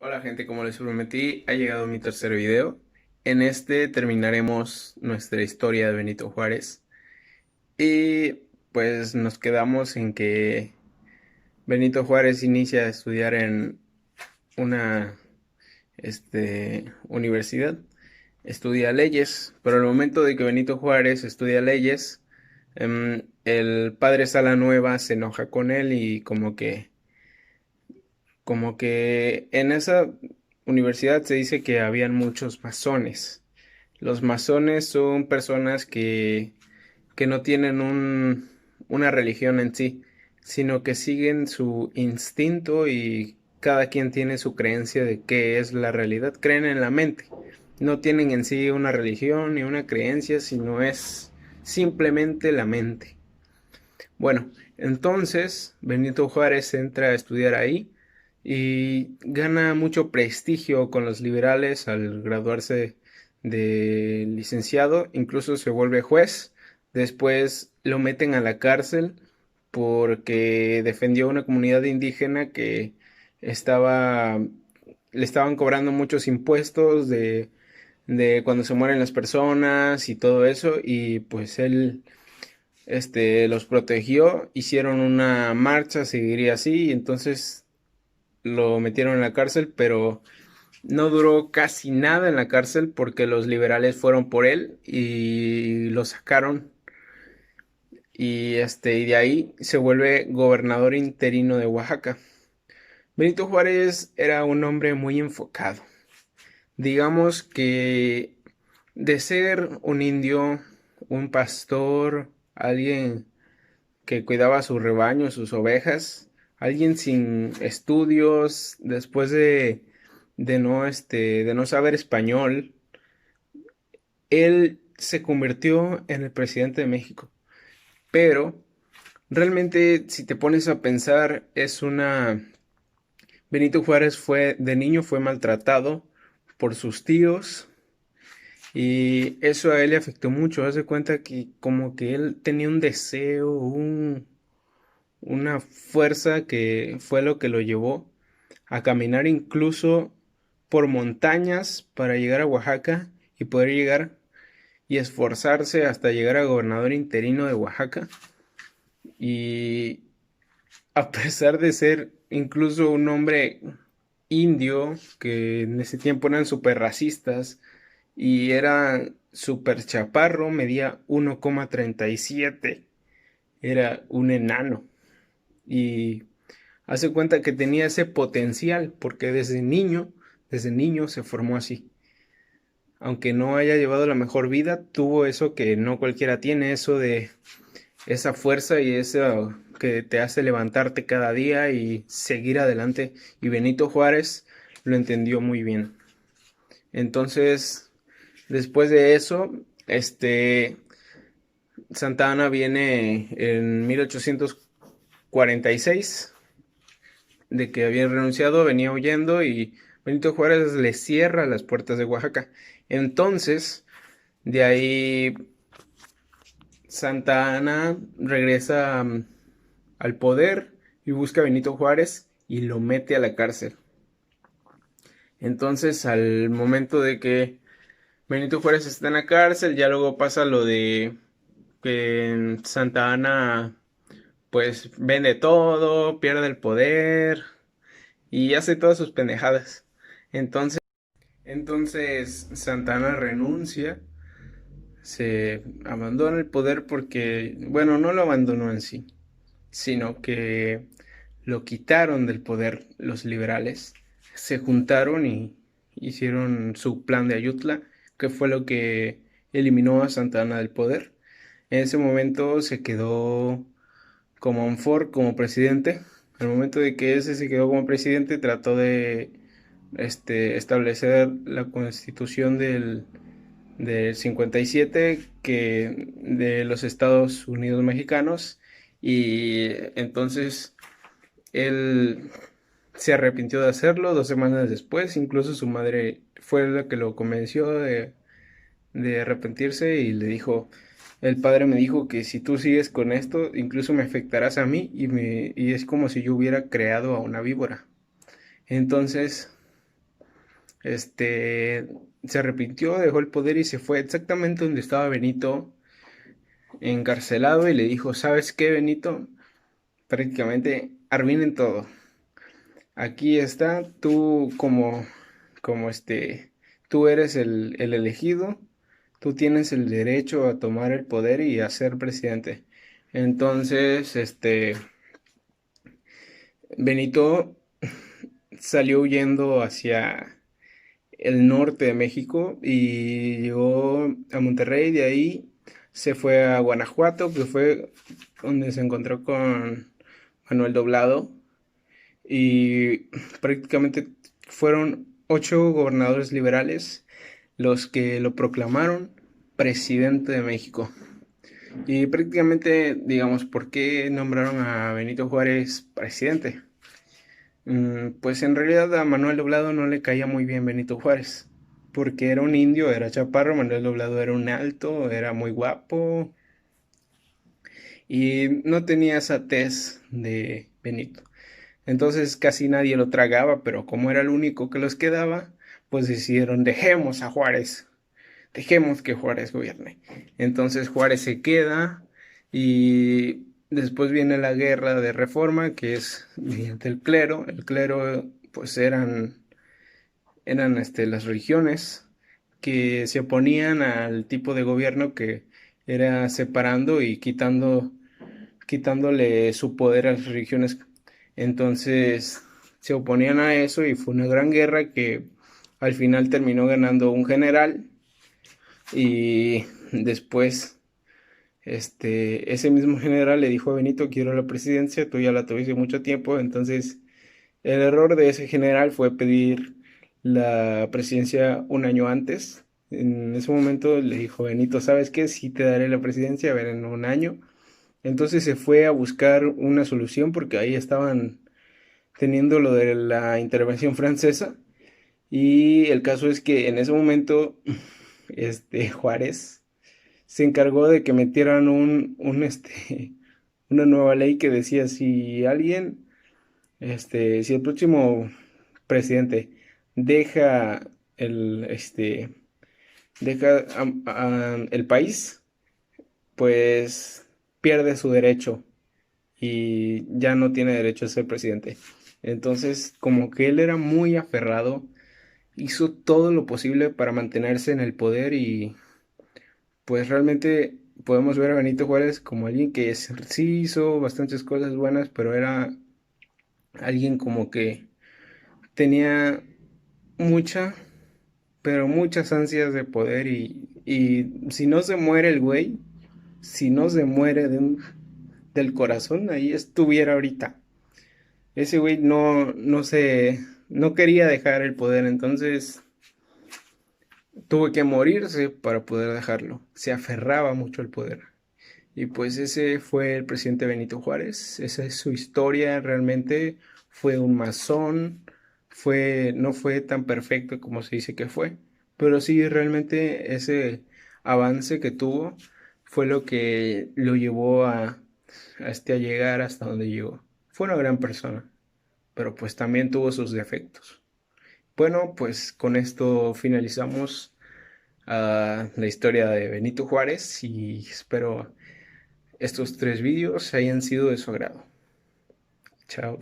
Hola gente, como les prometí, ha llegado mi tercer video. En este terminaremos nuestra historia de Benito Juárez y pues nos quedamos en que Benito Juárez inicia a estudiar en una universidad, estudia leyes, pero al momento de que Benito Juárez estudia leyes, el padre Salanueva se enoja con él y como que en esa universidad se dice que habían muchos masones. Los masones son personas que no tienen una religión en sí, sino que siguen su instinto y cada quien tiene su creencia de qué es la realidad. Creen en la mente. No tienen en sí una religión ni una creencia, sino es simplemente la mente. Bueno, entonces Benito Juárez entra a estudiar ahí y gana mucho prestigio con los liberales al graduarse de licenciado, incluso se vuelve juez, después lo meten a la cárcel porque defendió a una comunidad indígena que estaba, le estaban cobrando muchos impuestos de cuando se mueren las personas y todo eso, y pues él los protegió, hicieron una marcha, seguiría así, y entonces lo metieron en la cárcel, pero no duró casi nada en la cárcel porque los liberales fueron por él y lo sacaron y de ahí se vuelve gobernador interino de Oaxaca. Benito Juárez era un hombre muy enfocado. Digamos que de ser un indio, un pastor, alguien que cuidaba su rebaño, sus ovejas, alguien sin estudios, después de no saber español, él se convirtió en el presidente de México. Pero realmente, si te pones a pensar, Benito Juárez de niño fue maltratado por sus tíos y eso a él le afectó mucho. Haz de cuenta que como que él tenía un deseo, una fuerza que fue lo que lo llevó a caminar incluso por montañas para llegar a Oaxaca y poder llegar y esforzarse hasta llegar a gobernador interino de Oaxaca. Y a pesar de ser incluso un hombre indio, que en ese tiempo eran súper racistas, y era súper chaparro, medía 1,37, era un enano. Y hace cuenta que tenía ese potencial, porque desde niño se formó así. Aunque no haya llevado la mejor vida, tuvo eso que no cualquiera tiene, eso de esa fuerza y eso que te hace levantarte cada día y seguir adelante. Y Benito Juárez lo entendió muy bien. Entonces, después de eso, Santa Anna viene en 1846 de que había renunciado, venía huyendo y Benito Juárez le cierra las puertas de Oaxaca. Entonces, de ahí Santa Anna regresa al poder y busca a Benito Juárez y lo mete a la cárcel. Entonces, al momento de que Benito Juárez está en la cárcel, ya luego pasa lo de que Santa Anna pues vende todo, pierde el poder y hace todas sus pendejadas. Entonces Santana renuncia, se abandona el poder porque, bueno, no lo abandonó en sí, sino que lo quitaron del poder los liberales, se juntaron y hicieron su plan de Ayutla, que fue lo que eliminó a Santana del poder. En ese momento se quedó como Monfort como presidente. Al momento de que ese se quedó como presidente, trató de establecer la constitución del 57 de los Estados Unidos mexicanos, y entonces él se arrepintió de hacerlo 2 semanas después. Incluso su madre fue la que lo convenció de arrepentirse y le dijo: el padre me dijo que si tú sigues con esto, incluso me afectarás a mí y es como si yo hubiera creado a una víbora. Entonces, este, se arrepintió, dejó el poder y se fue exactamente donde estaba Benito encarcelado y le dijo, ¿sabes qué, Benito? Prácticamente arruinen todo. Aquí está, tú tú eres el elegido, tú tienes el derecho a tomar el poder y a ser presidente. Entonces, Benito salió huyendo hacia el norte de México y llegó a Monterrey, de ahí se fue a Guanajuato, que fue donde se encontró con Manuel Doblado y prácticamente fueron 8 gobernadores liberales los que lo proclamaron presidente de México. Y prácticamente, digamos, ¿por qué nombraron a Benito Juárez presidente? Pues en realidad a Manuel Doblado no le caía muy bien Benito Juárez, porque era un indio, era chaparro, Manuel Doblado era un alto, era muy guapo y no tenía esa tez de Benito. Entonces casi nadie lo tragaba, pero como era el único que los quedaba, pues decidieron dejemos a Juárez, dejemos que Juárez gobierne. Entonces Juárez se queda y después viene la guerra de reforma, que es mediante el clero. El clero pues eran las religiones que se oponían al tipo de gobierno que era separando y quitándole su poder a las religiones. Entonces se oponían a eso y fue una gran guerra que al final terminó ganando un general y después ese mismo general le dijo a Benito, quiero la presidencia, tú ya la tuviste mucho tiempo, entonces el error de ese general fue pedir la presidencia un año antes. En ese momento le dijo Benito, ¿sabes qué? Sí te daré la presidencia, a ver, en un año. Entonces se fue a buscar una solución porque ahí estaban teniendo lo de la intervención francesa y el caso es que en ese momento Juárez se encargó de que metieran una nueva ley que decía si alguien, si el próximo presidente deja el, deja el país, pues pierde su derecho y ya no tiene derecho a ser presidente. Entonces, como que él era muy aferrado, hizo todo lo posible para mantenerse en el poder y pues realmente podemos ver a Benito Juárez como alguien que sí hizo bastantes cosas buenas, pero era alguien como que tenía mucha, pero muchas ansias de poder y si no se muere el güey, si no se muere del corazón, ahí estuviera ahorita. Ese güey no quería dejar el poder, entonces tuvo que morirse para poder dejarlo. Se aferraba mucho al poder. Y pues ese fue el presidente Benito Juárez. Esa es su historia. Realmente fue un masón. No fue tan perfecto como se dice que fue. Pero sí, realmente ese avance que tuvo fue lo que lo llevó a llegar hasta donde llegó. Fue una gran persona, pero pues también tuvo sus defectos. Bueno, pues con esto finalizamos la historia de Benito Juárez y espero estos 3 vídeos hayan sido de su agrado. Chao.